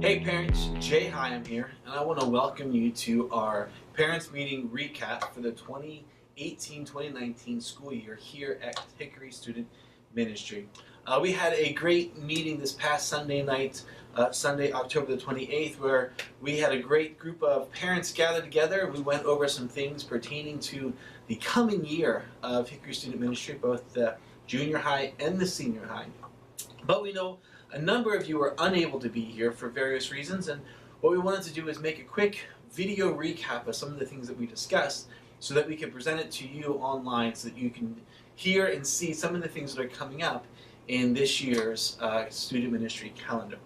Hey parents, Jay Hyam here, and I want to welcome you to our parents meeting recap for the 2018-2019 school year here at Hickory Student Ministry. We had a great meeting this past Sunday night, Sunday, October the 28th, where we had a great group of parents gathered together and we went over some things pertaining to the coming year of Hickory Student Ministry, both the junior high and the senior high. But we know a number of you are unable to be here for various reasons, and what we wanted to do is make a quick video recap of some of the things that we discussed so that we can present it to you online so that you can hear and see some of the things that are coming up in this year's student ministry calendar.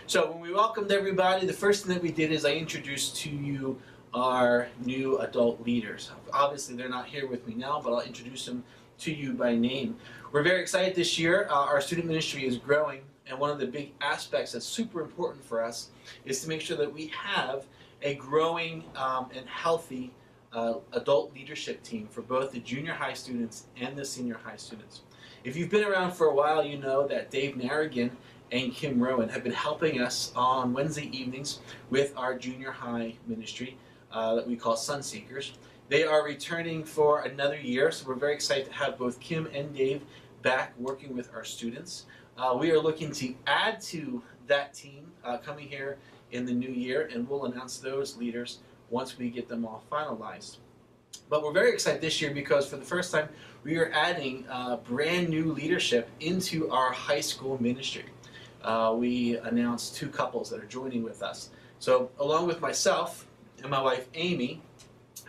So when we welcomed everybody, the first thing that we did is I introduced to you our new adult leaders. Obviously they're not here with me now, but I'll introduce them to you by name. We're very excited this year. Our student ministry is growing, and one of the big aspects that's super important for us is to make sure that we have a growing and healthy adult leadership team for both the junior high students and the senior high students. If you've been around for a while, you know that Dave Narrigan and Kim Rowan have been helping us on Wednesday evenings with our junior high ministry that we call Sun Seekers. They are returning for another year, so we're very excited to have both Kim and Dave back working with our students. We are looking to add to that team coming here in the new year, and we'll announce those leaders once we get them all finalized. But we're very excited this year because for the first time we are adding brand new leadership into our high school ministry. We announced two couples that are joining with us. So along with myself and my wife Amy,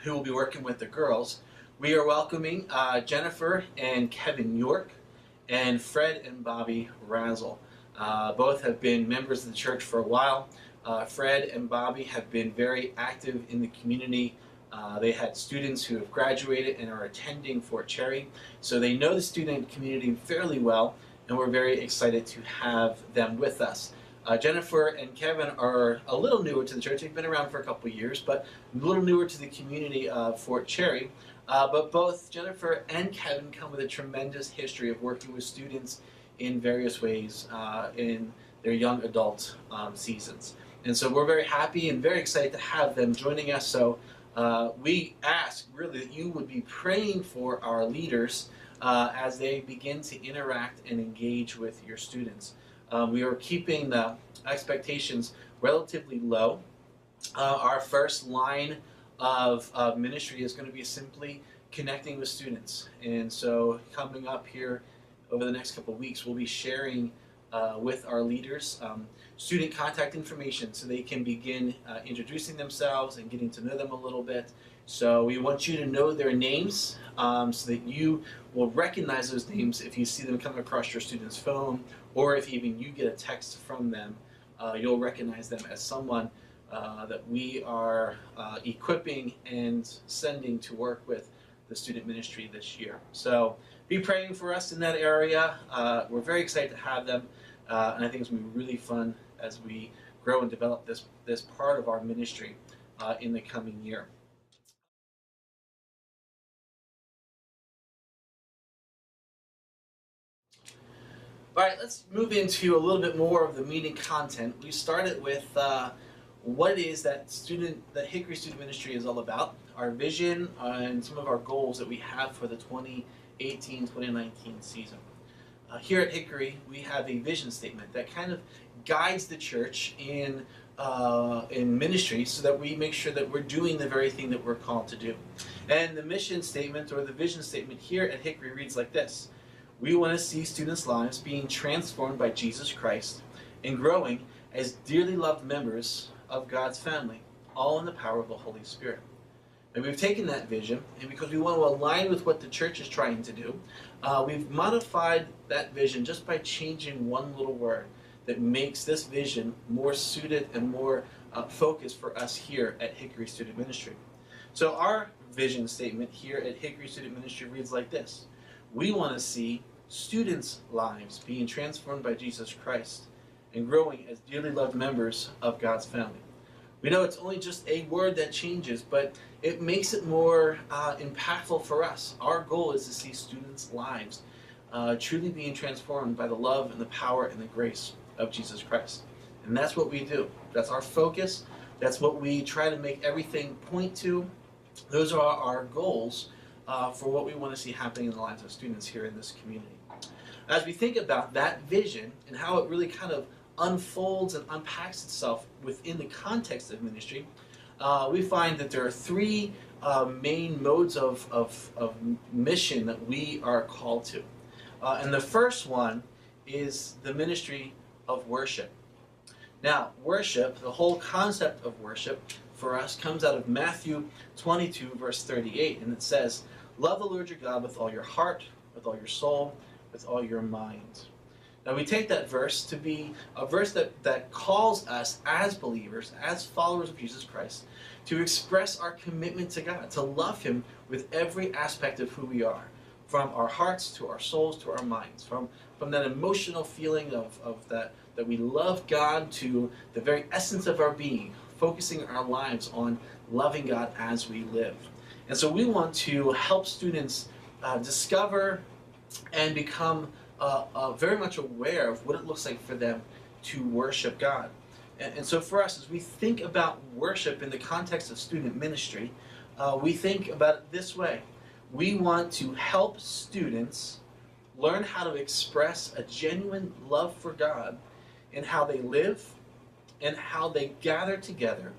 who will be working with the girls, we are welcoming Jennifer and Kevin York and Fred and Bobby Razzle. Both have been members of the church for a while. Fred and Bobby have been very active in the community. They had students who have graduated and are attending Fort Cherry, so they know the student community fairly well, and we're very excited to have them with us. Jennifer and Kevin are a little newer to the church. They've been around for a couple years, but a little newer to the community of Fort Cherry. But both Jennifer and Kevin come with a tremendous history of working with students in various ways in their young adult seasons. And so we're very happy and very excited to have them joining us. So we ask really that you would be praying for our leaders as they begin to interact and engage with your students. We are keeping the expectations relatively low. Our first line of ministry is going to be simply connecting with students. And so coming up here over the next couple of weeks, we'll be sharing with our leaders student contact information so they can begin introducing themselves and getting to know them a little bit. So we want you to know their names so that you will recognize those names if you see them come across your student's phone, or if even you get a text from them, you'll recognize them as someone that we are equipping and sending to work with the student ministry this year. So be praying for us in that area. We're very excited to have them, and I think it's going to be really fun as we grow and develop this part of our ministry in the coming year. All right, let's move into a little bit more of the meeting content. We started with what it is that Hickory Student Ministry is all about, our vision, and some of our goals that we have for the 2018-2019 season. Here at Hickory, we have a vision statement that kind of guides the church in ministry so that we make sure that we're doing the very thing that we're called to do. And the mission statement or the vision statement here at Hickory reads like this: we want to see students' lives being transformed by Jesus Christ and growing as dearly loved members of God's family, all in the power of the Holy Spirit. And we've taken that vision, and because we want to align with what the church is trying to do, we've modified that vision just by changing one little word that makes this vision more suited and more focused for us here at Hickory Student Ministry. So our vision statement here at Hickory Student Ministry reads like this: we want to see students' lives being transformed by Jesus Christ and growing as dearly loved members of God's family. We know it's only just a word that changes, but it makes it more impactful for us. Our goal is to see students' lives truly being transformed by the love and the power and the grace of Jesus Christ. And that's what we do. That's our focus. That's what we try to make everything point to. Those are our goals for what we want to see happening in the lives of students here in this community. As we think about that vision and how it really kind of unfolds and unpacks itself within the context of ministry, we find that there are three main modes of mission that we are called to. And the first one is the ministry of worship. Now, worship, the whole concept of worship for us comes out of Matthew 22, verse 38, and it says, "Love the Lord your God with all your heart, with all your soul, with all your mind." Now, we take that verse to be a verse that calls us as believers, as followers of Jesus Christ, to express our commitment to God, to love Him with every aspect of who we are, from our hearts to our souls to our minds, from that emotional feeling of that we love God to the very essence of our being, focusing our lives on loving God as we live. And so we want to help students discover and become very much aware of what it looks like for them to worship God. And so for us, as we think about worship in the context of student ministry, we think about it this way. We want to help students learn how to express a genuine love for God in how they live and how they gather together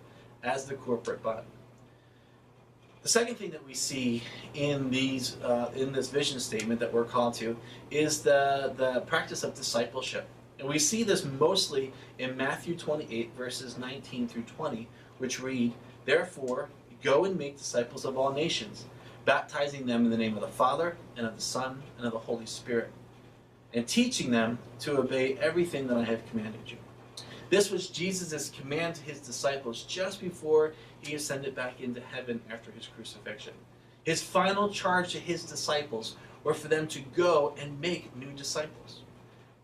as the corporate body. The second thing that we see in this vision statement that we're called to is the practice of discipleship. And we see this mostly in Matthew 28, verses 19 through 20, which read, "Therefore, go and make disciples of all nations, baptizing them in the name of the Father, and of the Son, and of the Holy Spirit, and teaching them to obey everything that I have commanded you." This was Jesus' command to his disciples just before he ascended back into heaven after his crucifixion. His final charge to his disciples were for them to go and make new disciples.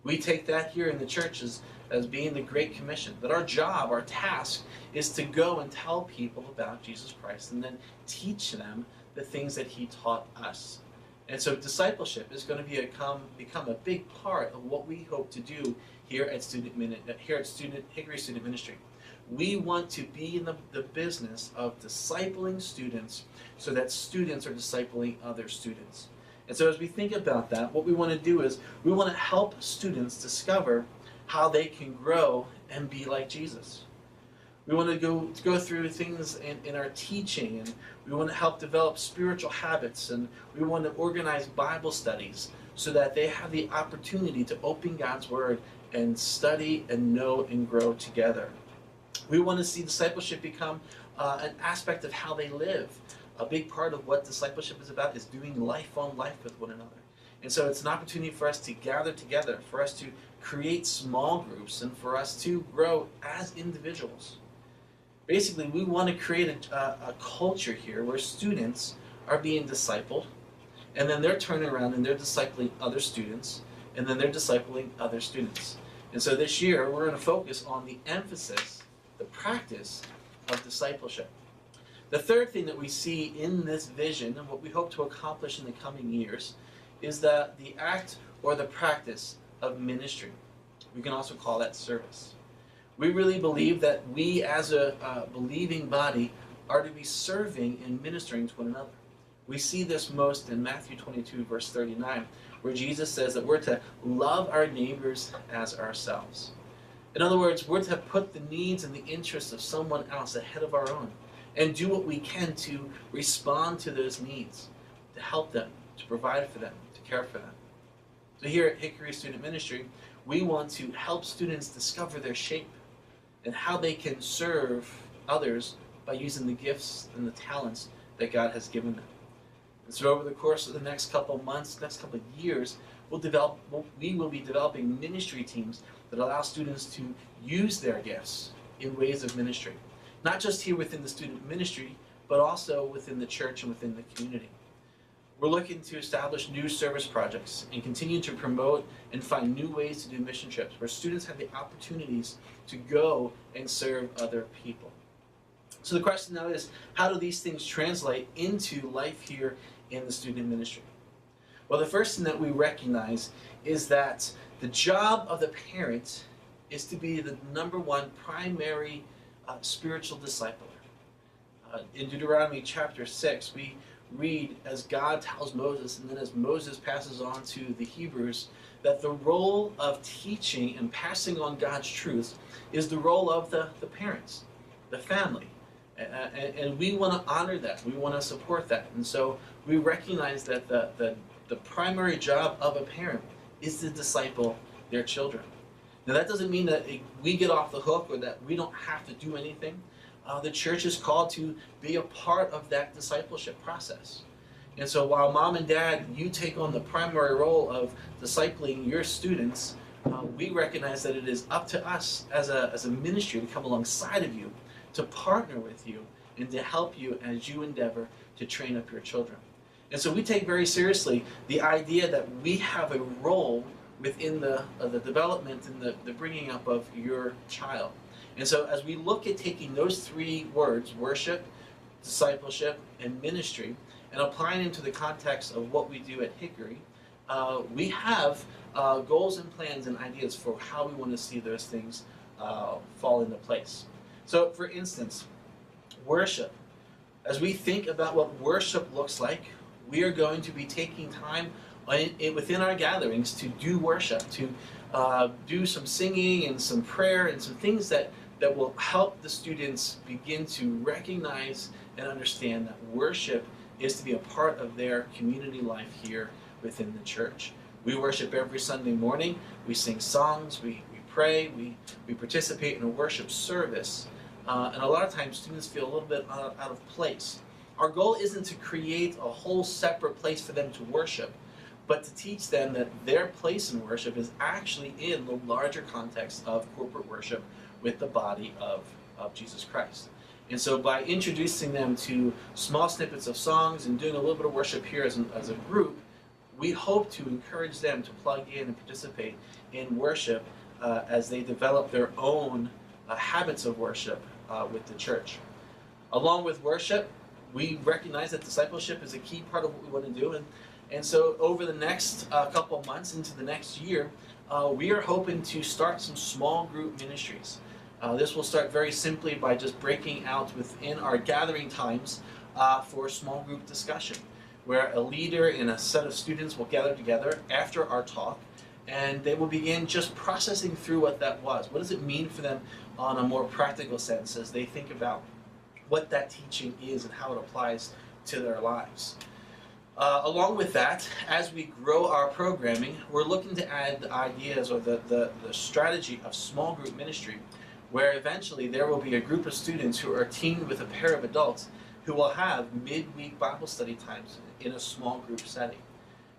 We take that here in the church as being the Great Commission, that our job, our task, is to go and tell people about Jesus Christ and then teach them the things that he taught us. And so discipleship is going to become a big part of what we hope to do here at Hickory Student Ministry. We want to be in the business of discipling students so that students are discipling other students. And so as we think about that, what we want to do is we want to help students discover how they can grow and be like Jesus. We want to go through things in our teaching, and we want to help develop spiritual habits, and we want to organize Bible studies so that they have the opportunity to open God's Word and study and know and grow together. We want to see discipleship become an aspect of how they live. A big part of what discipleship is about is doing life on life with one another. And so it's an opportunity for us to gather together, for us to create small groups, and for us to grow as individuals. Basically, we want to create a culture here where students are being discipled, and then they're turning around and they're discipling other students, and then they're discipling other students. And so this year, we're going to focus on the emphasis, the practice of discipleship. The third thing that we see in this vision, and what we hope to accomplish in the coming years, is that the act or the practice of ministry. We can also call that service. We really believe that we as a believing body are to be serving and ministering to one another. We see this most in Matthew 22, verse 39, where Jesus says that we're to love our neighbors as ourselves. In other words, we're to put the needs and the interests of someone else ahead of our own and do what we can to respond to those needs, to help them, to provide for them, to care for them. So here at Hickory Student Ministry, we want to help students discover their shape and how they can serve others by using the gifts and the talents that God has given them. And so over the course of the next couple of months, next couple of years, we will be developing ministry teams that allow students to use their gifts in ways of ministry. Not just here within the student ministry, but also within the church and within the community. We're looking to establish new service projects and continue to promote and find new ways to do mission trips where students have the opportunities to go and serve other people. So the question now is, how do these things translate into life here in the student ministry? Well, the first thing that we recognize is that the job of the parent is to be the number one primary spiritual discipler. In Deuteronomy chapter 6, we read as God tells Moses, and then as Moses passes on to the Hebrews, that the role of teaching and passing on God's truth is the role of the parents, the family. And we want to honor that. We want to support that. And so we recognize that the primary job of a parent is to disciple their children. Now that doesn't mean that we get off the hook or that we don't have to do anything. The church is called to be a part of that discipleship process. And so while mom and dad, you take on the primary role of discipling your students, we recognize that it is up to us as a ministry to come alongside of you, to partner with you, and to help you as you endeavor to train up your children. And so we take very seriously the idea that we have a role within the development and the bringing up of your child. And so as we look at taking those three words, worship, discipleship, and ministry, and applying them to the context of what we do at Hickory, we have goals and plans and ideas for how we want to see those things fall into place. So for instance, worship. As we think about what worship looks like, we are going to be taking time within our gatherings to do worship, to do some singing and some prayer and some things that will help the students begin to recognize and understand that worship is to be a part of their community life here within the church. We worship every Sunday morning. We sing songs, we pray, we participate in a worship service. And a lot of times students feel a little bit out of place. Our goal isn't to create a whole separate place for them to worship, but to teach them that their place in worship is actually in the larger context of corporate worship with the body of Jesus Christ. And so by introducing them to small snippets of songs and doing a little bit of worship here as a group, we hope to encourage them to plug in and participate in worship as they develop their own habits of worship with the church. Along with worship, we recognize that discipleship is a key part of what we want to do. And so over the next couple of months into the next year, we are hoping to start some small group ministries. This will start very simply by just breaking out within our gathering times for a small group discussion, where a leader and a set of students will gather together after our talk, and they will begin just processing through what that was. What does it mean for them on a more practical sense as they think about what that teaching is and how it applies to their lives. Along with that, as we grow our programming, we're looking to add the ideas or the strategy of small group ministry, where eventually there will be a group of students who are teamed with a pair of adults who will have midweek Bible study times in a small group setting.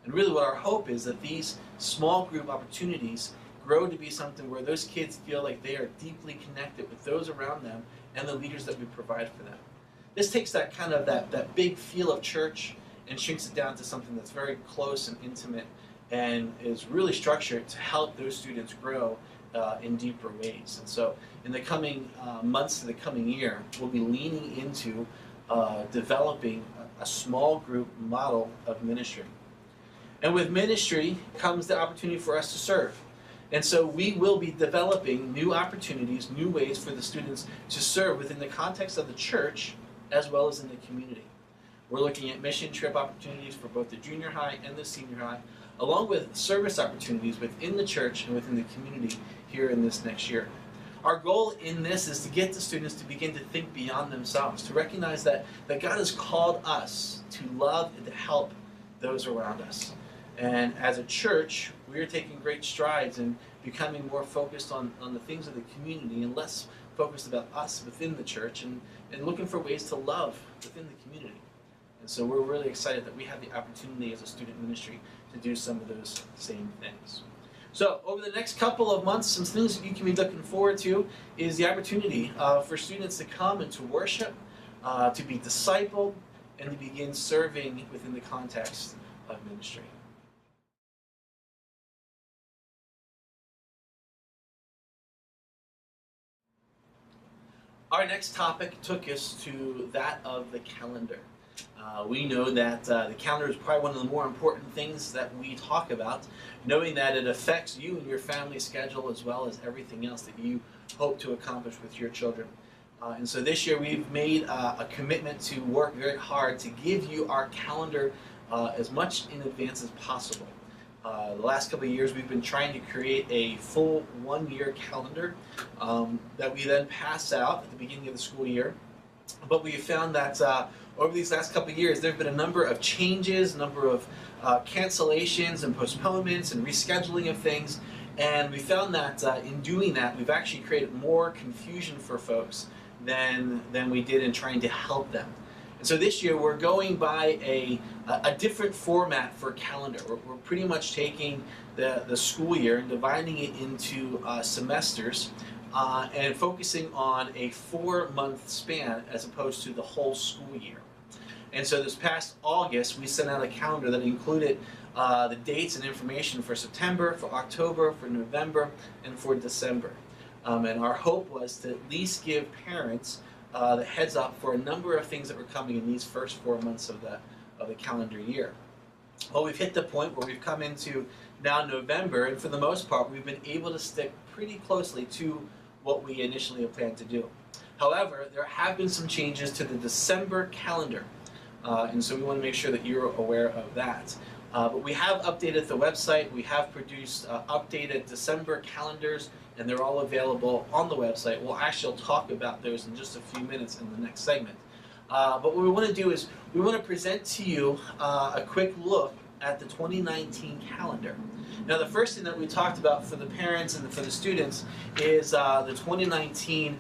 And really what our hope is that these small group opportunities grow to be something where those kids feel like they are deeply connected with those around them and the leaders that we provide for them. This takes that kind of that big feel of church and shrinks it down to something that's very close and intimate and is really structured to help those students grow in deeper ways. And so in the coming months to the coming year, we'll be leaning into developing a small group model of ministry. And with ministry comes the opportunity for us to serve. And so we will be developing new opportunities, new ways for the students to serve within the context of the church as well as in the community. We're looking at mission trip opportunities for both the junior high and the senior high, along with service opportunities within the church and within the community here in this next year. Our goal in this is to get the students to begin to think beyond themselves, to recognize that God has called us to love and to help those around us. And as a church, we are taking great strides in becoming more focused on the things of the community and less focused about us within the church and looking for ways to love within the community. And so we're really excited that we have the opportunity as a student ministry to do some of those same things. So over the next couple of months, some things that you can be looking forward to is the opportunity for students to come and to worship, to be discipled, and to begin serving within the context of ministry. Our next topic took us to that of the calendar. We know that the calendar is probably one of the more important things that we talk about, knowing that it affects you and your family schedule as well as everything else that you hope to accomplish with your children. And so this year we've made a commitment to work very hard to give you our calendar as much in advance as possible. The last couple of years we've been trying to create a full 1-year calendar that we then pass out at the beginning of the school year. But we found that over these last couple of years there have been a number of changes, a number of cancellations and postponements and rescheduling of things, and we found that in doing that we've actually created more confusion for folks than we did in trying to help them. And so this year we're going by a different format for calendar. We're pretty much taking the school year and dividing it into semesters and focusing on a 4-month span as opposed to the whole school year. And so this past August we sent out a calendar that included the dates and information for September, for October, for November, and for December. And our hope was to at least give parents the heads up for a number of things that were coming in these first 4 months of the calendar year. Well, we've hit the point where we've come into now November, and for the most part we've been able to stick pretty closely to what we initially had planned to do. However, there have been some changes to the December calendar, and so we want to make sure that you're aware of that. But we have updated the website, we have produced updated December calendars, and they're all available on the website. We'll actually talk about those in just a few minutes in the next segment. But what we want to do is we want to present to you a quick look at the 2019 calendar. Now the first thing that we talked about for the parents and for the students is the 2019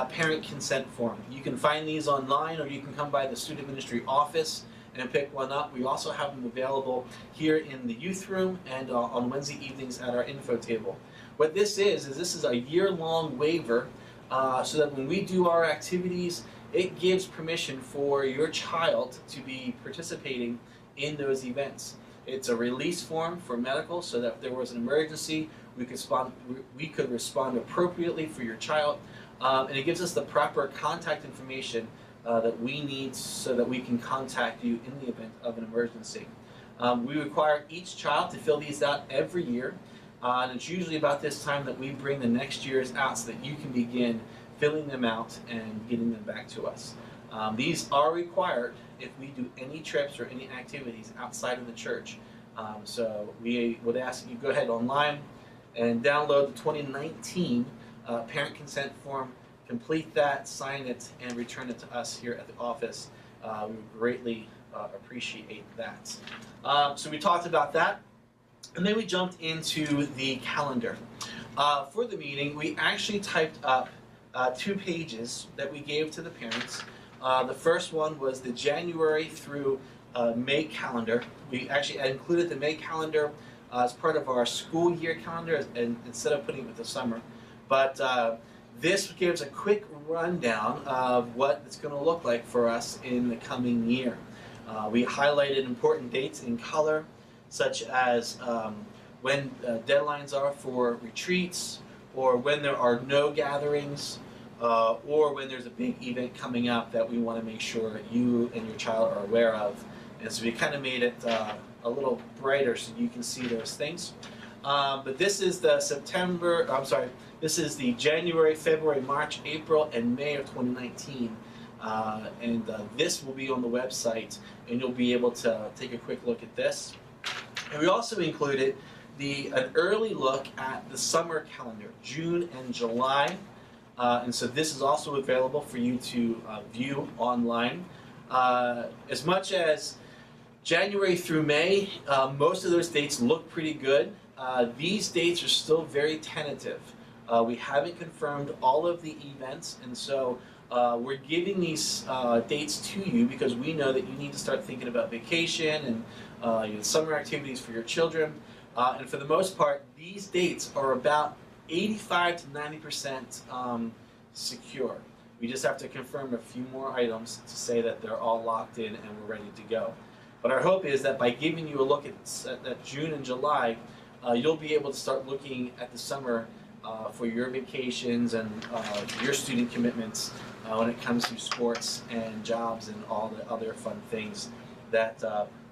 parent consent form. You can find these online, or you can come by the student ministry office and pick one up. We also have them available here in the youth room and on Wednesday evenings at our info table. What this is this is a year-long waiver so that when we do our activities, it gives permission for your child to be participating in those events. It's a release form for medical, so that if there was an emergency, we could respond appropriately for your child, and it gives us the proper contact information that we need so that we can contact you in the event of an emergency. We require each child to fill these out every year, and it's usually about this time that we bring the next year's out so that you can begin filling them out and getting them back to us. These are required if we do any trips or any activities outside of the church. So we would ask that you go ahead online and download the 2019 parent consent form, complete that, sign it, and return it to us here at the office. We would greatly appreciate that. So we talked about that, and then we jumped into the calendar. For the meeting, we actually typed up 2 pages that we gave to the parents. The first one was the January through May calendar. We actually included the May calendar as part of our school year calendar, and instead of putting it with the summer. But this gives a quick rundown of what it's going to look like for us in the coming year. We highlighted important dates in color, such as when deadlines are for retreats, or when there are no gatherings, or when there's a big event coming up that we want to make sure you and your child are aware of. And so we kind of made it a little brighter so you can see those things. But this is the this is the January, February, March, April, and May of 2019. And this will be on the website, and you'll be able to take a quick look at this. And we also included an early look at the summer calendar, June and July. And so this is also available for you to view online. As much as January through May, most of those dates look pretty good. These dates are still very tentative. We haven't confirmed all of the events, and so we're giving these dates to you because we know that you need to start thinking about vacation and summer activities for your children. And for the most part, these dates are about 85 to 90% secure. We just have to confirm a few more items to say that they're all locked in and we're ready to go. But our hope is that by giving you a look at June and July, you'll be able to start looking at the summer for your vacations and your student commitments when it comes to sports and jobs and all the other fun things that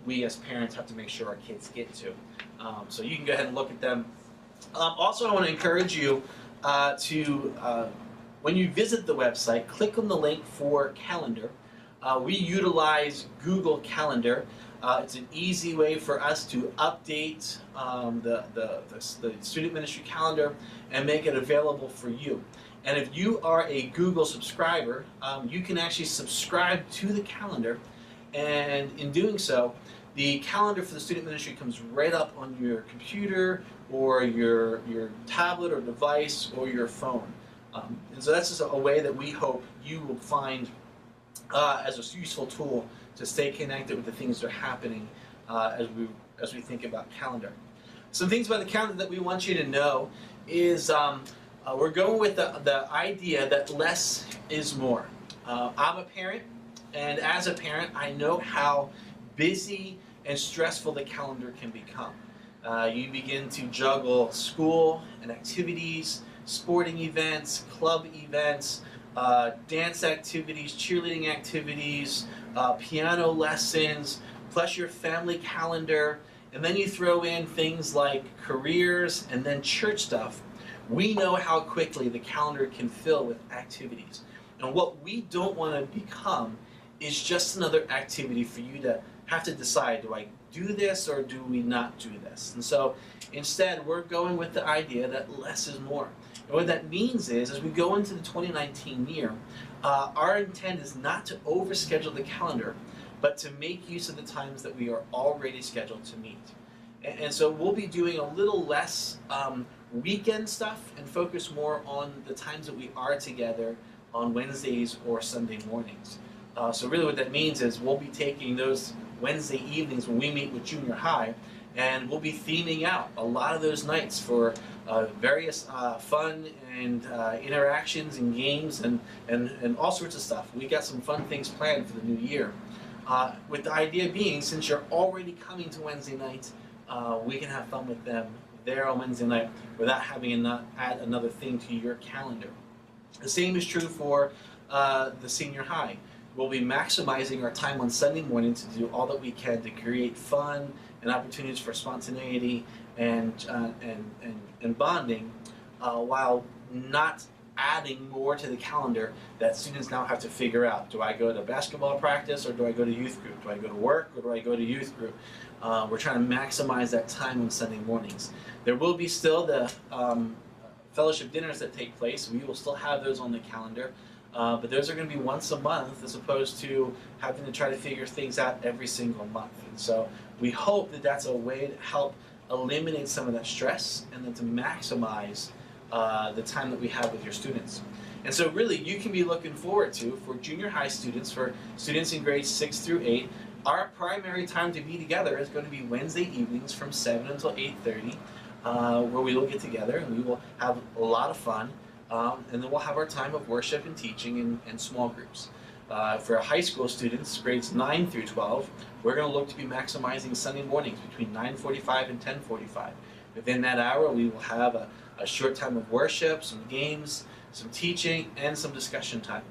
we as parents have to make sure our kids get to. So you can go ahead and look at them. Also, I want to encourage you when you visit the website, click on the link for calendar. We utilize Google Calendar. It's an easy way for us to update the student ministry calendar and make it available for you. And if you are a Google subscriber, you can actually subscribe to the calendar, and in doing so, the calendar for the student ministry comes right up on your computer or your tablet or device or your phone. And so that's just a way that we hope you will find as a useful tool to stay connected with the things that are happening as we think about calendar. Some things about the calendar that we want you to know is we're going with the idea that less is more. I'm a parent, and as a parent, I know how busy and stressful the calendar can become. You begin to juggle school and activities, sporting events, club events, dance activities, cheerleading activities, piano lessons, plus your family calendar, and then you throw in things like careers and then church stuff. We know how quickly the calendar can fill with activities. And what we don't want to become is just another activity for you to have to decide, do I do this or do we not do this? And so instead, we're going with the idea that less is more. And what that means is, as we go into the 2019 year, our intent is not to overschedule the calendar, but to make use of the times that we are already scheduled to meet. And so we'll be doing a little less weekend stuff and focus more on the times that we are together on Wednesdays or Sunday mornings. So really what that means is we'll be taking those Wednesday evenings when we meet with junior high, and we'll be theming out a lot of those nights for various fun and interactions and games and all sorts of stuff. We got some fun things planned for the new year. With the idea being, since you're already coming to Wednesday night, we can have fun with them there on Wednesday night without having to add another thing to your calendar. The same is true for the senior high. We'll be maximizing our time on Sunday morning to do all that we can to create fun and opportunities for spontaneity and bonding, while not adding more to the calendar that students now have to figure out. Do I go to basketball practice or do I go to youth group? Do I go to work or do I go to youth group? We're trying to maximize that time on Sunday mornings. There will be still the fellowship dinners that take place. We will still have those on the calendar. But those are going to be once a month as opposed to having to try to figure things out every single month. And so we hope that that's a way to help eliminate some of that stress and then to maximize the time that we have with your students. And so really you can be looking forward to, for junior high students, for students in grades 6 through 8, our primary time to be together is going to be Wednesday evenings from 7 until 8:30, where we will get together and we will have a lot of fun. And then we'll have our time of worship and teaching in small groups. For high school students, grades 9 through 12, we're going to look to be maximizing Sunday mornings between 9:45 and 10:45. Within that hour, we will have a short time of worship, some games, some teaching, and some discussion time.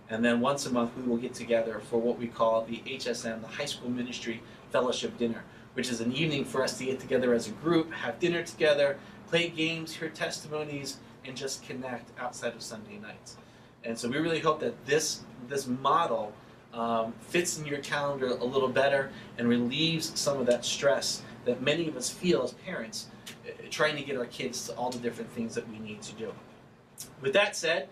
And then once a month, we will get together for what we call the HSM, the High School Ministry Fellowship Dinner, which is an evening for us to get together as a group, have dinner together, play games, hear testimonies, and just connect outside of Sunday nights. And so we really hope that this model fits in your calendar a little better and relieves some of that stress that many of us feel as parents trying to get our kids to all the different things that we need to do. With that said,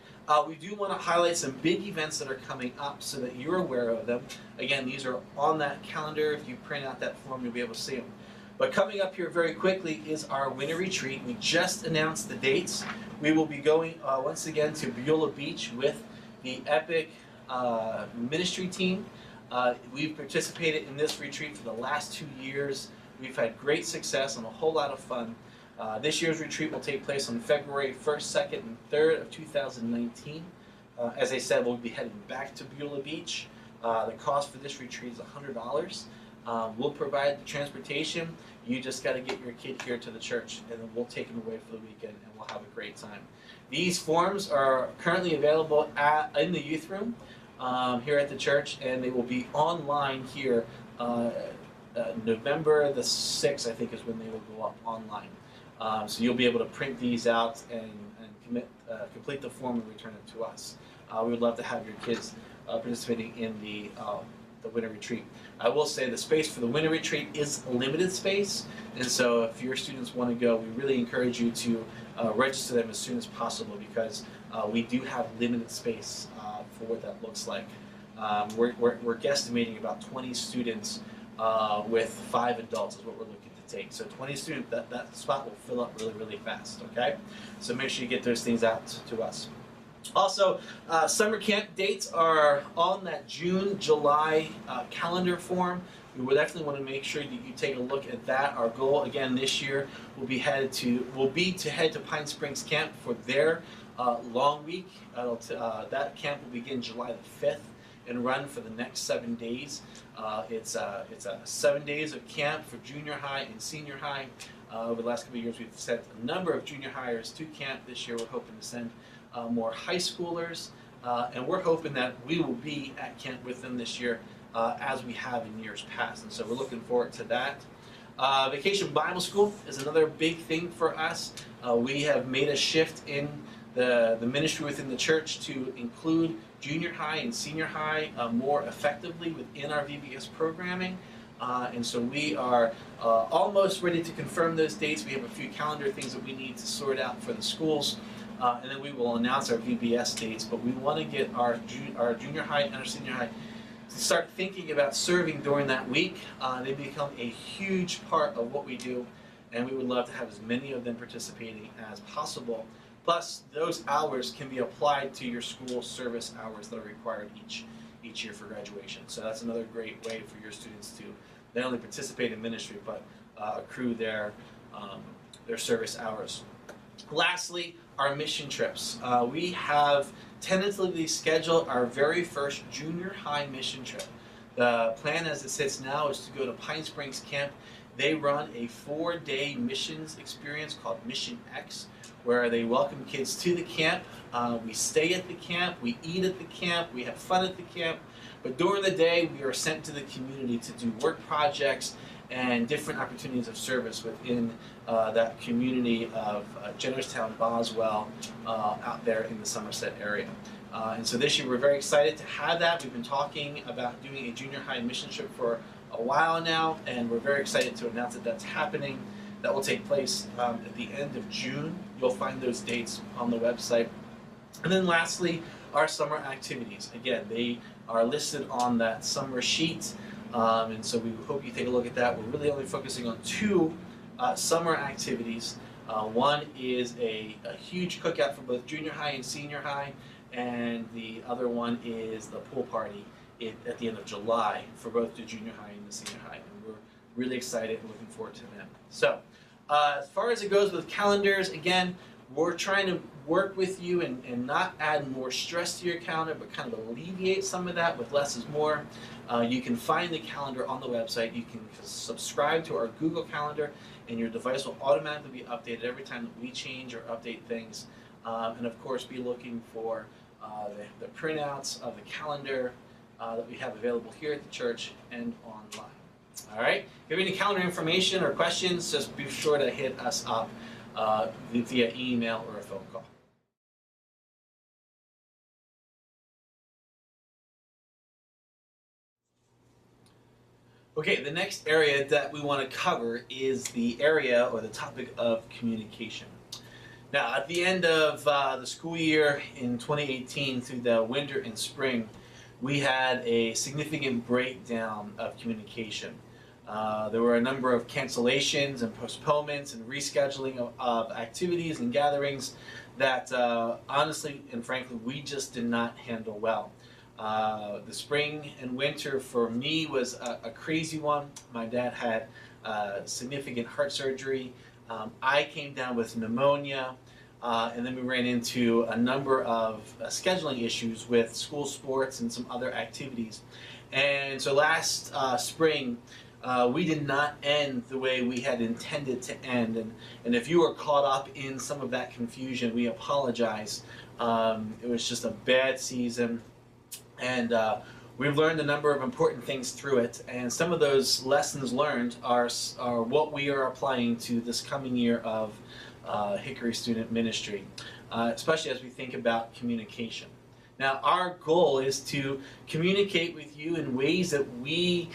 we do want to highlight some big events that are coming up so that you're aware of them. Again, these are on that calendar. If you print out that form, you'll be able to see them. But coming up here very quickly is our winter retreat. We just announced the dates. We will be going once again to Beulah Beach with the Epic ministry team. We've participated in this retreat for the last 2 years. We've had great success and a whole lot of fun. This year's retreat will take place on February 1st, 2nd, and 3rd of 2019. As I said, we'll be heading back to Beulah Beach. The cost for this retreat is $100. We'll provide the transportation. You just got to get your kid here to the church, and then we'll take him away for the weekend, and we'll have a great time. These forms are currently available in the youth room here at the church, and they will be online here. November the 6th, I think, is when they will go up online. So you'll be able to print these out and complete the form and return it to us. We would love to have your kids participating in the winter retreat. I will say the space for the winter retreat is a limited space, and so if your students want to go, we really encourage you to register them as soon as possible, because we do have limited space for what that looks like. We're guesstimating about 20 students with 5 adults is what we're looking to take. So 20 students, that spot will fill up really, really fast, okay? So make sure you get those things out to us. Also, summer camp dates are on that June-July calendar form. We would definitely want to make sure that you take a look at that. Our goal again this year will be to head to Pine Springs Camp for their long week. That camp will begin July the 5th and run for the next 7 days. It's 7 days of camp for junior high and senior high. Over the last couple of years, we've sent a number of junior hires to camp. This year, we're hoping to send more high schoolers, and we're hoping that we will be at camp with them this year as we have in years past, and so we're looking forward to that. Vacation Bible School is another big thing for us. We have made a shift in the ministry within the church to include junior high and senior high more effectively within our VBS programming. And so we are almost ready to confirm those dates. We have a few calendar things that we need to sort out for the schools. And then we will announce our VBS dates, but we want to get our junior high and our senior high to start thinking about serving during that week. They become a huge part of what we do, and we would love to have as many of them participating as possible. Plus, those hours can be applied to your school service hours that are required each year for graduation. So that's another great way for your students to not only participate in ministry, but accrue their service hours. Lastly, our mission trips. We have tentatively scheduled our very first junior high mission trip. The plan as it sits now is to go to Pine Springs Camp. They run a 4-day missions experience called Mission X, where they welcome kids to the camp. We stay at the camp, we eat at the camp, we have fun at the camp, but during the day we are sent to the community to do work projects and different opportunities of service within that community of Jennerstown, Boswell, out there in the Somerset area. And so this year we're very excited to have that. We've been talking about doing a junior high mission trip for a while now, and we're very excited to announce that that's happening. That will take place at the end of June. You'll find those dates on the website. And then lastly, our summer activities. Again, they are listed on that summer sheet. And so we hope you take a look at that. We're really only focusing on 2 summer activities. One is a huge cookout for both junior high and senior high, and the other one is the pool party at the end of July for both the junior high and the senior high. And we're really excited and looking forward to them. So as far as it goes with calendars, again, we're trying to work with you and not add more stress to your calendar, but kind of alleviate some of that with less is more. You can find the calendar on the website. You can subscribe to our Google Calendar, and your device will automatically be updated every time that we change or update things. And of course, be looking for the printouts of the calendar that we have available here at the church and online. All right? If you have any calendar information or questions, just be sure to hit us up via email or a phone call. Okay, the next area that we want to cover is the area or the topic of communication. Now, at the end of the school year in 2018 through the winter and spring, we had a significant breakdown of communication. There were a number of cancellations and postponements and rescheduling of activities and gatherings that honestly and frankly we just did not handle well. The spring and winter for me was a crazy one. My dad had significant heart surgery. I came down with pneumonia, and then we ran into a number of scheduling issues with school sports and some other activities. And so last spring, we did not end the way we had intended to end. And if you were caught up in some of that confusion, we apologize. It was just a bad season, and we've learned a number of important things through it. And some of those lessons learned are what we are applying to this coming year of Hickory Student Ministry, especially as we think about communication. Now, our goal is to communicate with you in ways that we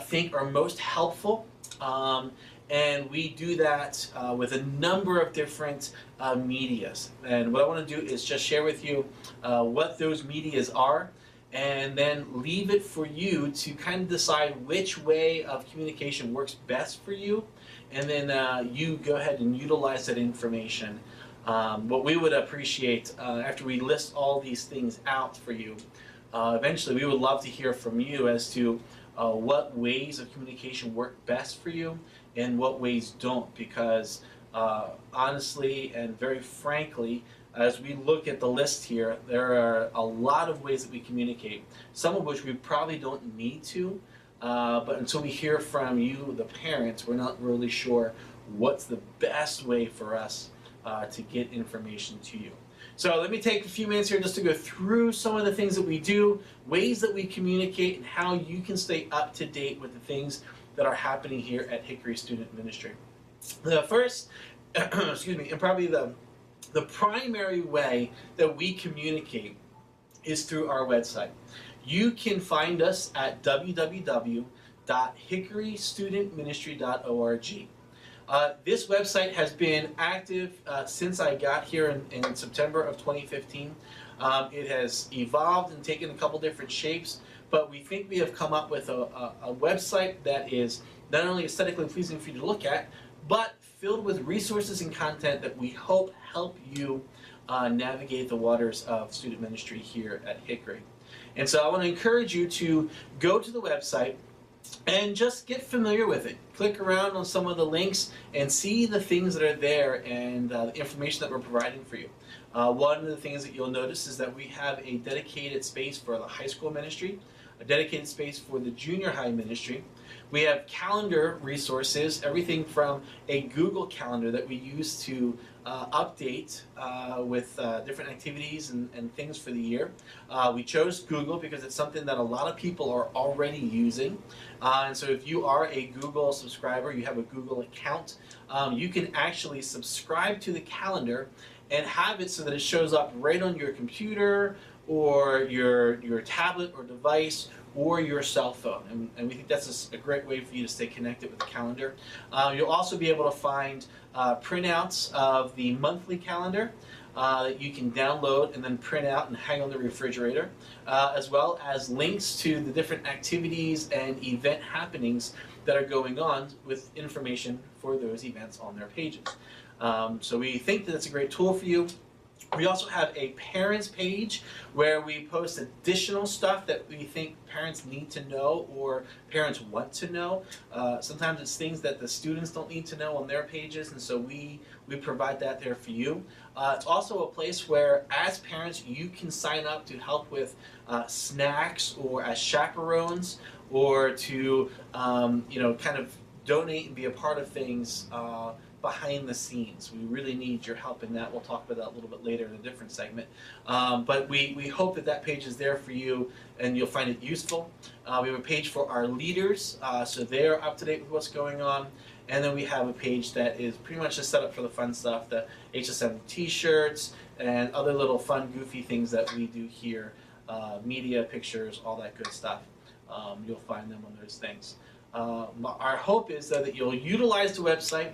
think are most helpful, and we do that with a number of different medias. And what I want to do is just share with you what those medias are, and then leave it for you to kind of decide which way of communication works best for you, and then you go ahead and utilize that information. What we would appreciate after we list all these things out for you, eventually we would love to hear from you as to what ways of communication work best for you and what ways don't, because honestly and very frankly, as we look at the list here, there are a lot of ways that we communicate, some of which we probably don't need to, but until we hear from you, the parents, we're not really sure what's the best way for us to get information to you. So let me take a few minutes here just to go through some of the things that we do, ways that we communicate, and how you can stay up to date with the things that are happening here at Hickory Student Ministry. The first, excuse me, and probably the primary way that we communicate is through our website. You can find us at www.hickorystudentministry.org. This website has been active since I got here in September of 2015. It has evolved and taken a couple different shapes, but we think we have come up with a website that is not only aesthetically pleasing for you to look at, but filled with resources and content that we hope help you navigate the waters of student ministry here at Hickory. And so I want to encourage you to go to the website and just get familiar with it. Click around on some of the links and see the things that are there and the information that we're providing for you. One of the things that you'll notice is that we have a dedicated space for the high school ministry, a dedicated space for the junior high ministry. We have calendar resources, everything from a Google calendar that we use to update with different activities and things for the year. We chose Google because it's something that a lot of people are already using. And so if you are a Google subscriber, you have a Google account, you can actually subscribe to the calendar and have it so that it shows up right on your computer or your tablet or device or your cell phone. And we think that's a great way for you to stay connected with the calendar. You'll also be able to find printouts of the monthly calendar that you can download and then print out and hang on the refrigerator, as well as links to the different activities and event happenings that are going on with information for those events on their pages. So we think that it's a great tool for you. We also have a parents page where we post additional stuff that we think parents need to know or parents want to know. Sometimes it's things that the students don't need to know on their pages, and so we provide that there for you. It's also a place where, as parents, you can sign up to help with snacks or as chaperones, or to kind of donate and be a part of things behind the scenes. We really need your help in that. We'll talk about that a little bit later in a different segment. But we hope that page is there for you and you'll find it useful. We have a page for our leaders, so they're up to date with what's going on. And then we have a page that is pretty much just set up for the fun stuff, the HSM t-shirts and other little fun, goofy things that we do here, media, pictures, all that good stuff. You'll find them on those things. Our hope is that you'll utilize the website.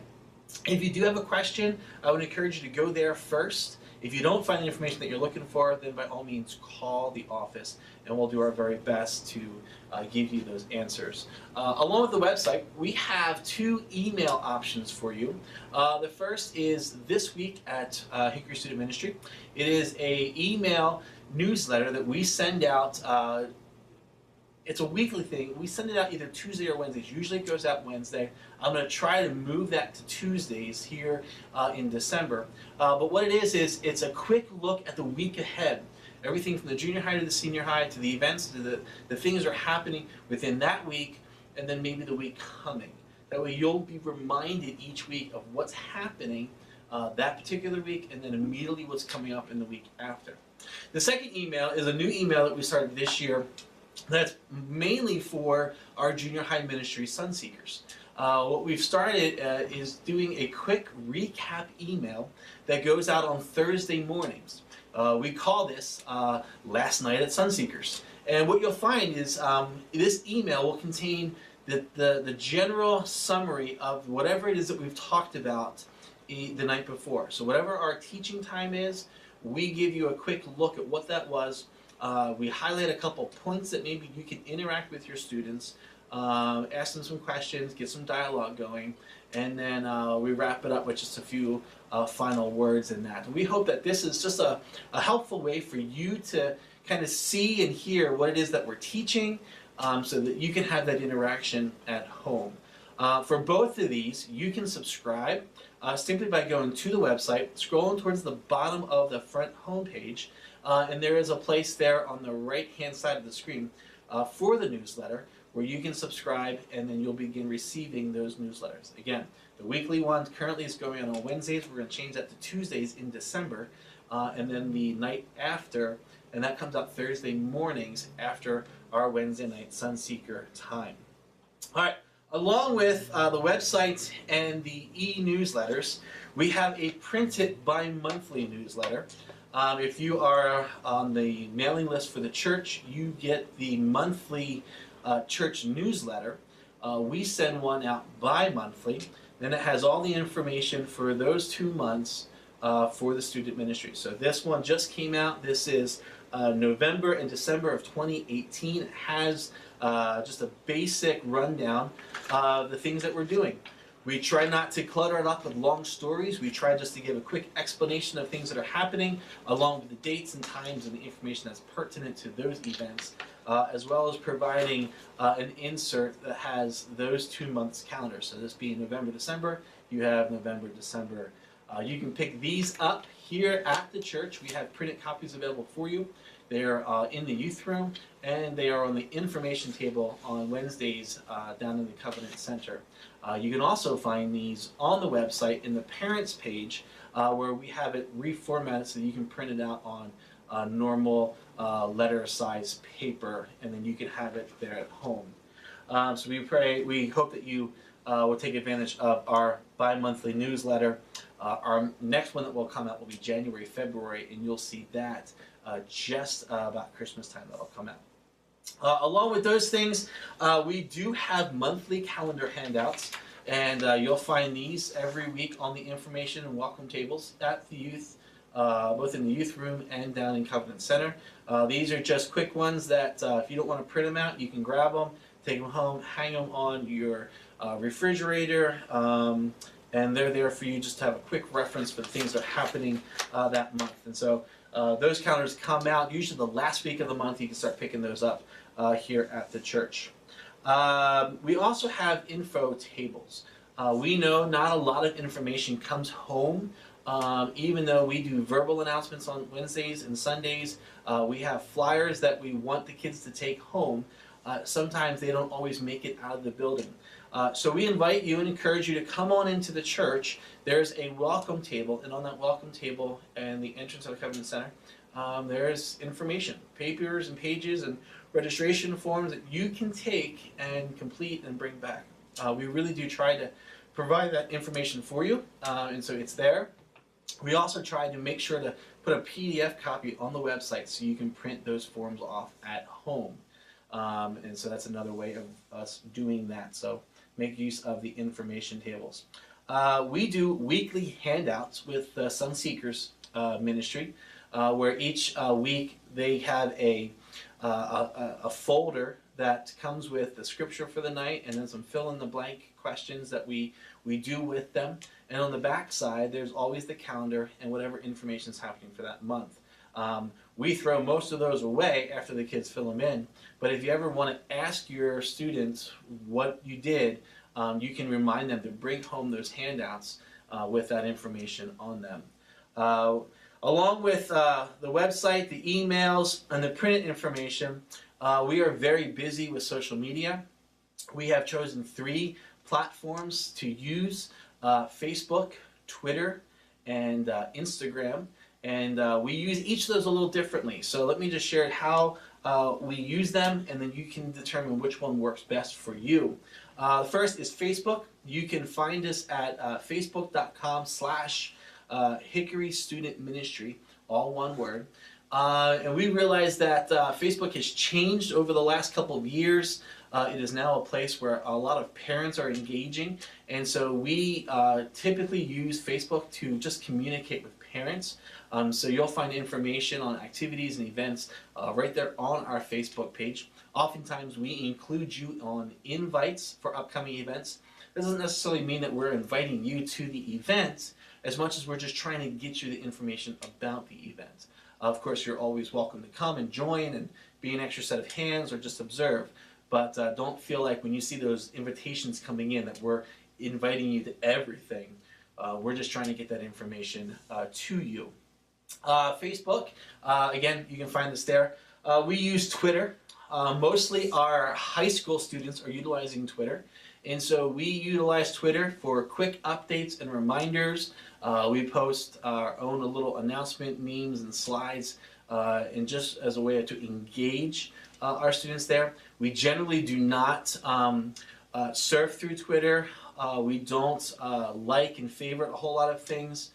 If you do have a question, I would encourage you to go there first. If you don't find the information that you're looking for, then by all means call the office and we'll do our very best to give you those answers. Along with the website, we have 2 email options for you. The first is This Week at Hickory Student Ministry. It is an email newsletter that we send out. It's a weekly thing. We send it out either Tuesday or Wednesdays. Usually it goes out Wednesday. I'm going to try to move that to Tuesdays here in December. But what it is it's a quick look at the week ahead. Everything from the junior high to the senior high to the events to the things that are happening within that week. and then maybe the week coming. That way you'll be reminded each week of what's happening that particular week, and then immediately what's coming up in the week after. The second email is a new email that we started this year that's mainly for our junior high ministry Sunseekers. What we've started is doing a quick recap email that goes out on Thursday mornings. We call this Last Night at Sunseekers. And what you'll find is this email will contain the general summary of whatever it is that we've talked about the night before. So whatever our teaching time is, we give you a quick look at what that was. We highlight a couple points that maybe you can interact with your students, ask them some questions, get some dialogue going, and then we wrap it up with just a few final words in that. And we hope that this is just a helpful way for you to kind of see and hear what it is that we're teaching, so that you can have that interaction at home. For both of these, you can subscribe simply by going to the website, scrolling towards the bottom of the front homepage, and there is a place there on the right-hand side of the screen for the newsletter where you can subscribe, and then you'll begin receiving those newsletters. Again, the weekly one currently is going on Wednesdays. We're going to change that to Tuesdays in December, and then the night after, and that comes out Thursday mornings after our Wednesday night Sunseeker time. All right. Along with the website and the e-newsletters, we have a printed bi-monthly newsletter. If you are on the mailing list for the church, you get the monthly church newsletter. We send one out bi-monthly. Then it has all the information for those 2 months for the student ministry. So this one just came out. This is November and December of 2018. It has just a basic rundown of the things that we're doing. We try not to clutter it up with long stories. We try just to give a quick explanation of things that are happening, along with the dates and times and the information that's pertinent to those events, as well as providing an insert that has those 2 months calendar. So this being November, December, you have November, December. You can pick these up here at the church. We have printed copies available for you. They are in the youth room, and they are on the information table on Wednesdays down in the Covenant Center. You can also find these on the website in the parents page, where we have it reformatted so that you can print it out on normal letter size paper, and then you can have it there at home. So we hope that you will take advantage of our bi-monthly newsletter. Our next one that will come out will be January, February, and you'll see that just about Christmas time that'll come out. Along with those things, we do have monthly calendar handouts, and you'll find these every week on the information and welcome tables at the youth, both in the youth room and down in Covenant Center. These are just quick ones that if you don't want to print them out, you can grab them, take them home, hang them on your refrigerator, and they're there for you just to have a quick reference for the things that are happening that month. And so those calendars come out usually the last week of the month. You can start picking those up here at the church. We also have info tables. We know not a lot of information comes home, even though we do verbal announcements on Wednesdays and Sundays. We have flyers that we want the kids to take home. Sometimes they don't always make it out of the building. So we invite you and encourage you to come on into the church. There's a welcome table, and on that welcome table and the entrance of the Covenant Center, there's information, papers and pages and registration forms that you can take and complete and bring back. We really do try to provide that information for you, and so it's there. We also try to make sure to put a PDF copy on the website so you can print those forms off at home. And so that's another way of us doing that. So make use of the information tables. We do weekly handouts with the Sunseekers ministry, where each week they have a folder that comes with the scripture for the night and then some fill-in-the-blank questions that we do with them. And on the back side, there's always the calendar and whatever information is happening for that month. We throw most of those away after the kids fill them in, but if you ever want to ask your students what you did, you can remind them to bring home those handouts with that information on them. Along with the website, the emails, and the printed information, we are very busy with social media. We have chosen 3 platforms to use, Facebook, Twitter, and Instagram. And we use each of those a little differently. So let me just share how we use them, and then you can determine which one works best for you. The first is Facebook. You can find us at facebook.com/Hickory Student Ministry, all one word. And we realize that Facebook has changed over the last couple of years. It is now a place where a lot of parents are engaging, and so we typically use Facebook to just communicate with parents. So you'll find information on activities and events right there on our Facebook page. Oftentimes we include you on invites for upcoming events. This doesn't necessarily mean that we're inviting you to the event as much as we're just trying to get you the information about the event. Of course, you're always welcome to come and join and be an extra set of hands or just observe. But don't feel like when you see those invitations coming in that we're inviting you to everything. We're just trying to get that information to you. Facebook, again, you can find us there. We use Twitter. Mostly our high school students are utilizing Twitter. And so we utilize Twitter for quick updates and reminders. We post our own little announcement, memes, and slides, and just as a way to engage our students there. We generally do not surf through Twitter. We don't like and favorite a whole lot of things.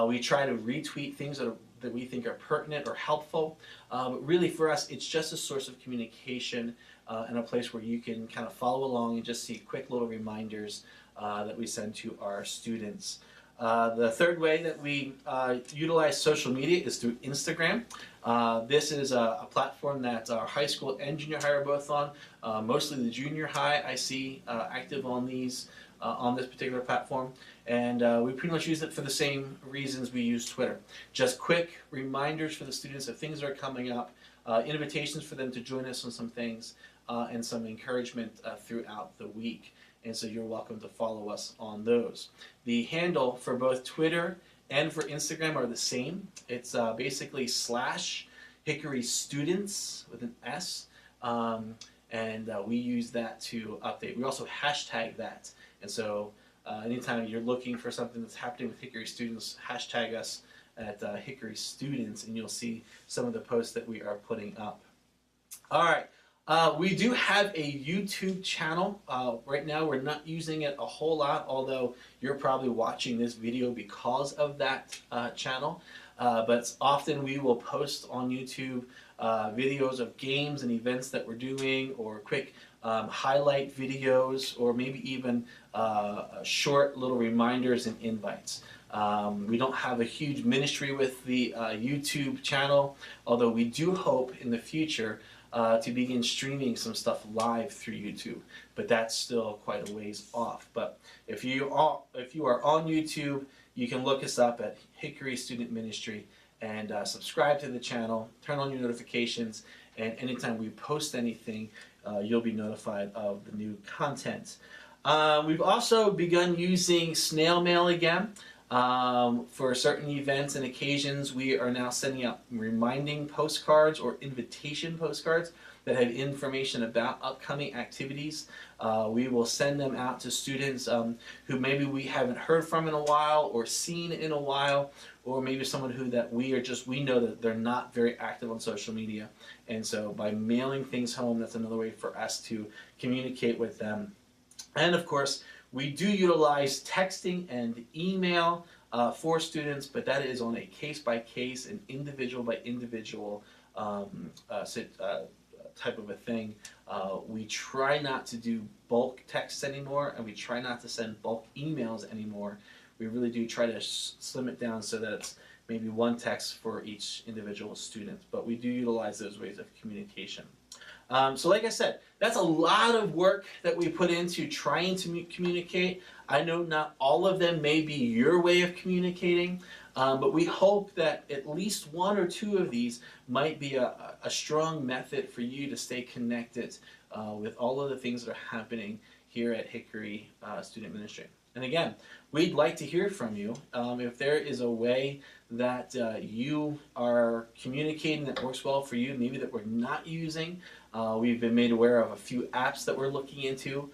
We try to retweet things that we think are pertinent or helpful. But really for us, it's just a source of communication and a place where you can kind of follow along and just see quick little reminders that we send to our students. The third way that we utilize social media is through Instagram. This is a platform that our high school and junior high are both on. Mostly the junior high I see active on these on this particular platform, and we pretty much use it for the same reasons we use Twitter. Just quick reminders for the students of things that are coming up, invitations for them to join us on some things, and some encouragement throughout the week. And so you're welcome to follow us on those. The handle for both Twitter and for Instagram are the same. It's basically /Hickory Students with an S, and we use that to update. We also hashtag that, and so anytime you're looking for something that's happening with Hickory students, hashtag us at Hickory Students, and you'll see some of the posts that we are putting up. All right. We do have a YouTube channel. Right now we're not using it a whole lot, although you're probably watching this video because of that channel. But often we will post on YouTube videos of games and events that we're doing, or quick highlight videos, or maybe even short little reminders and invites. We don't have a huge ministry with the YouTube channel, although we do hope in the future to begin streaming some stuff live through YouTube, but that's still quite a ways off. But if you are on YouTube, you can look us up at Hickory Student Ministry and subscribe to the channel, turn on your notifications, and anytime we post anything, you'll be notified of the new content. We've also begun using snail mail again. For certain events and occasions, we are now sending out reminding postcards or invitation postcards that have information about upcoming activities. We will send them out to students who maybe we haven't heard from in a while or seen in a while, or maybe someone who that we know that they're not very active on social media. And so by mailing things home, that's another way for us to communicate with them. And of course, we do utilize texting and email for students, but that is on a case-by-case and individual-by-individual type of a thing. We try not to do bulk texts anymore, and we try not to send bulk emails anymore. We really do try to slim it down so that it's maybe one text for each individual student, but we do utilize those ways of communication. So like I said, that's a lot of work that we put into trying to communicate. I know not all of them may be your way of communicating, but we hope that at least one or two of these might be a strong method for you to stay connected with all of the things that are happening here at Hickory Student Ministry. And again, we'd like to hear from you. If there is a way that you are communicating that works well for you, maybe that we're not using. We've been made aware of a few apps that we're looking into.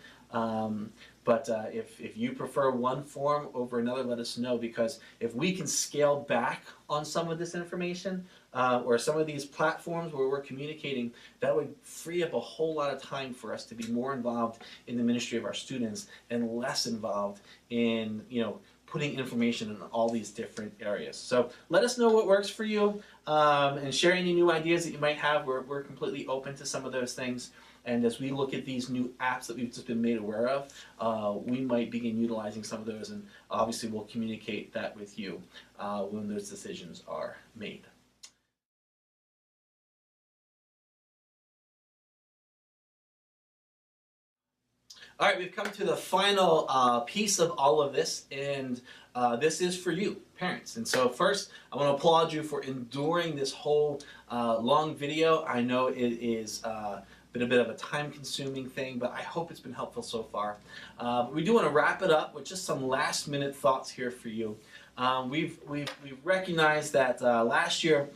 But if you prefer one form over another, let us know, because if we can scale back on some of this information or some of these platforms where we're communicating, that would free up a whole lot of time for us to be more involved in the ministry of our students and less involved in, putting information in all these different areas. So let us know what works for you and share any new ideas that you might have. We're completely open to some of those things. And as we look at these new apps that we've just been made aware of, we might begin utilizing some of those, and obviously we'll communicate that with you when those decisions are made. All right, we've come to the final piece of all of this, and this is for you, parents. And so first, I want to applaud you for enduring this whole long video. I know it is been a bit of a time-consuming thing, but I hope it's been helpful so far. We do want to wrap it up with just some last-minute thoughts here for you. We've recognized that last year,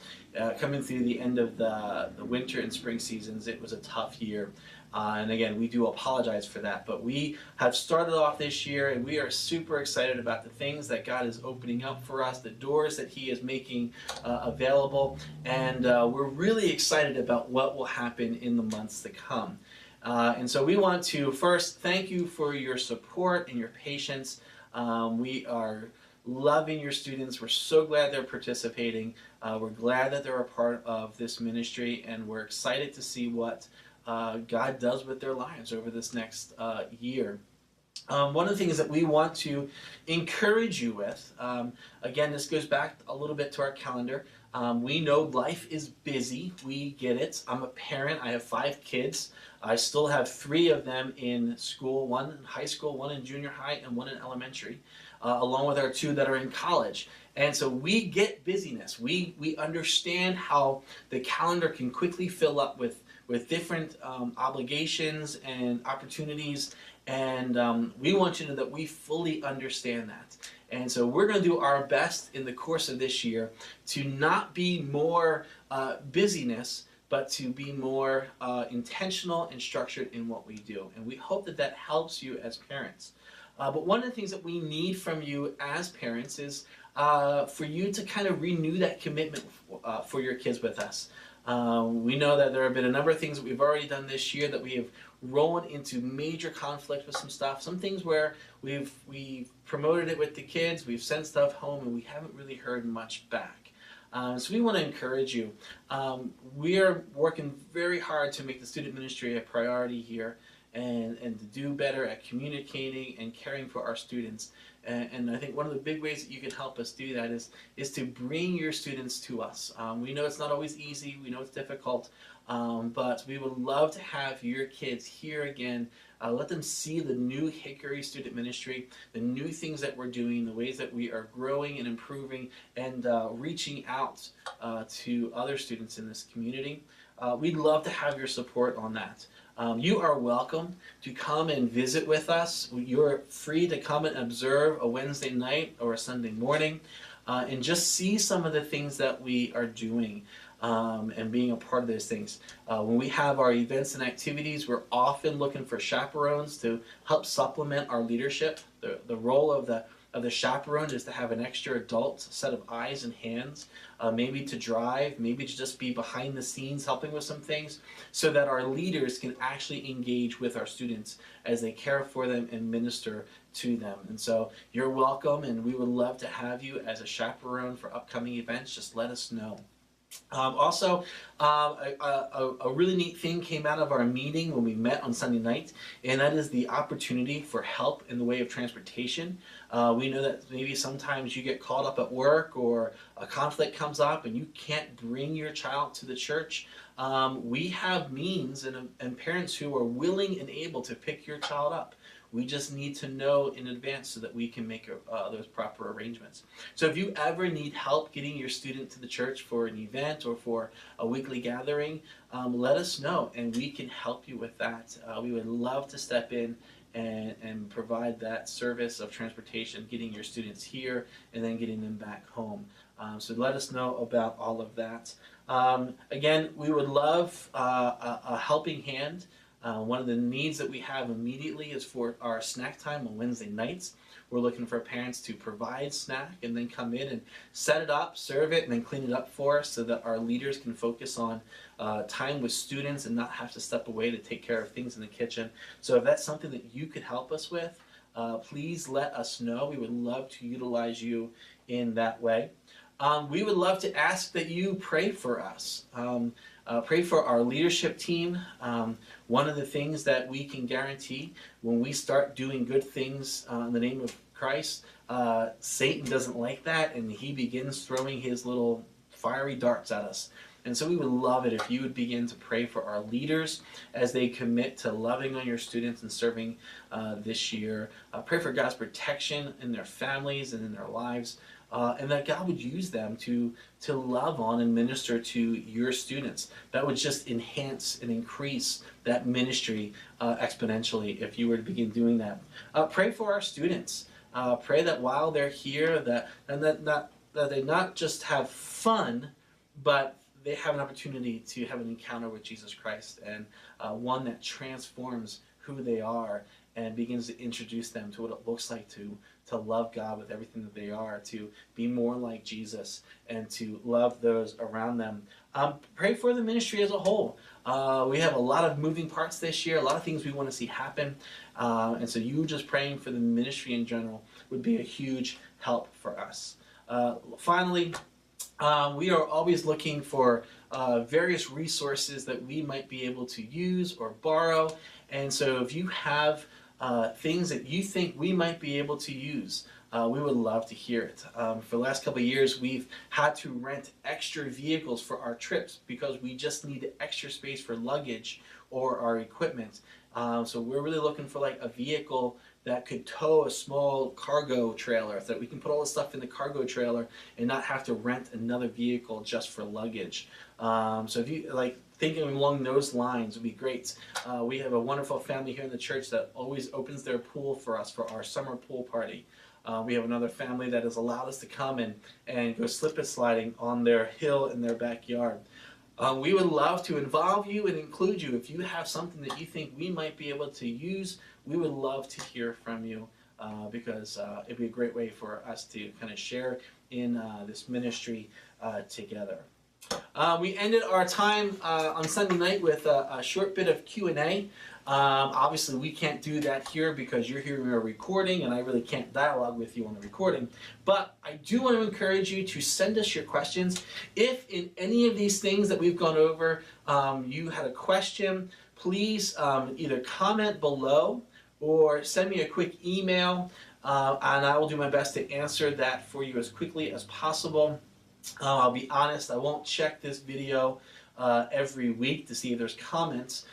coming through the end of the winter and spring seasons, it was a tough year. And again, we do apologize for that, but we have started off this year and we are super excited about the things that God is opening up for us, the doors that He is making available, and we're really excited about what will happen in the months to come. And so we want to first thank you for your support and your patience. We are loving your students. We're so glad they're participating. We're glad that they're a part of this ministry, and we're excited to see what God does with their lives over this next year. One of the things that we want to encourage you with, again, this goes back a little bit to our calendar. We know life is busy. We get it. I'm a parent. I have 5 kids. I still have 3 of them in school, 1 in high school, 1 in junior high, and 1 in elementary, along with our 2 that are in college. And so we get busyness. We understand how the calendar can quickly fill up with different obligations and opportunities, and we want you to know that we fully understand that. And so we're going to do our best in the course of this year to not be more busyness, but to be more intentional and structured in what we do. And we hope that that helps you as parents. But one of the things that we need from you as parents is for you to kind of renew that commitment for your kids with us. We know that there have been a number of things that we've already done this year that we have rolled into major conflict with some stuff. Some things where we've promoted it with the kids, we've sent stuff home, and we haven't really heard much back. So we want to encourage you. We are working very hard to make the student ministry a priority here, and to do better at communicating and caring for our students. And I think one of the big ways that you can help us do that is to bring your students to us. We know it's not always easy, we know it's difficult, but we would love to have your kids here again. Let them see the new Hickory Student Ministry, the new things that we're doing, the ways that we are growing and improving and reaching out to other students in this community. We'd love to have your support on that. You are welcome to come and visit with us. You're free to come and observe a Wednesday night or a Sunday morning and just see some of the things that we are doing and being a part of those things. When we have our events and activities, we're often looking for chaperones to help supplement our leadership. The role of the chaperone is to have an extra adult set of eyes and hands, maybe to drive, maybe to just be behind the scenes helping with some things, so that our leaders can actually engage with our students as they care for them and minister to them. And so you're welcome, and we would love to have you as a chaperone for upcoming events. Just let us know. Also, a really neat thing came out of our meeting when we met on Sunday night, and that is the opportunity for help in the way of transportation. We know that maybe sometimes you get caught up at work or a conflict comes up and you can't bring your child to the church. We have means and parents who are willing and able to pick your child up. We just need to know in advance so that we can make those proper arrangements. So if you ever need help getting your student to the church for an event or for a weekly gathering, let us know and we can help you with that. We would love to step in and provide that service of transportation, getting your students here and then getting them back home. So let us know about all of that. Again, we would love a helping hand. One of the needs that we have immediately is for our snack time on Wednesday nights. We're looking for parents to provide snack and then come in and set it up, serve it, and then clean it up for us so that our leaders can focus on time with students and not have to step away to take care of things in the kitchen. So if that's something that you could help us with, please let us know. We would love to utilize you in that way. We would love to ask that you pray for us. Pray for our leadership team. One of the things that we can guarantee when we start doing good things in the name of Christ, Satan doesn't like that, and he begins throwing his little fiery darts at us. And so we would love it if you would begin to pray for our leaders as they commit to loving on your students and serving this year. Pray for God's protection in their families and in their lives. And that God would use them to love on and minister to your students. That would just enhance and increase that ministry exponentially if you were to begin doing that. Pray for our students. Pray that while they're here, that they not just have fun, but they have an opportunity to have an encounter with Jesus Christ, and one that transforms who they are and begins to introduce them to what it looks like to love God with everything that they are, to be more like Jesus, and to love those around them. Pray for the ministry as a whole. We have a lot of moving parts this year, a lot of things we want to see happen, and so you just praying for the ministry in general would be a huge help for us. Finally, we are always looking for various resources that we might be able to use or borrow, and so if you have things that you think we might be able to use, we would love to hear it. For the last couple of years, we've had to rent extra vehicles for our trips because we just need extra space for luggage or our equipment. So we're really looking for like a vehicle that could tow a small cargo trailer, so that we can put all the stuff in the cargo trailer and not have to rent another vehicle just for luggage. So if you like thinking along those lines would be great. We have a wonderful family here in the church that always opens their pool for us for our summer pool party. We have another family that has allowed us to come and go slip-and-sliding on their hill in their backyard. We would love to involve you and include you. If you have something that you think we might be able to use, we would love to hear from you because it'd be a great way for us to kind of share in this ministry together. We ended our time on Sunday night with a short bit of Q&A. Obviously, we can't do that here because you're hearing a recording, and I really can't dialogue with you on the recording. But I do want to encourage you to send us your questions. If in any of these things that we've gone over, you had a question, please either comment below or send me a quick email, and I will do my best to answer that for you as quickly as possible. I'll be honest, I won't check this video every week to see if there's comments,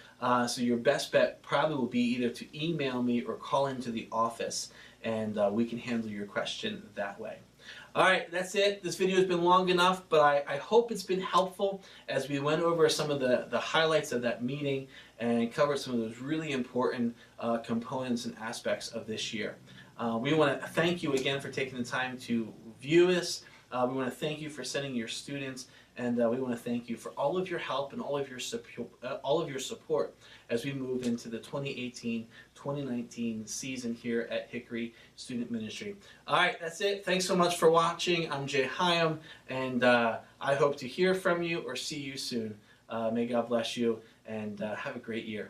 so your best bet probably will be either to email me or call into the office, and we can handle your question that way. Alright, that's it. This video has been long enough, but I hope it's been helpful as we went over some of the highlights of that meeting and covered some of those really important components and aspects of this year. We want to thank you again for taking the time to view this. We want to thank you for sending your students, and we want to thank you for all of your help and all of your support as we move into the 2018-2019 season here at Hickory Student Ministry. All right, that's it. Thanks so much for watching. I'm Jay Hyam, and I hope to hear from you or see you soon. May God bless you, and have a great year.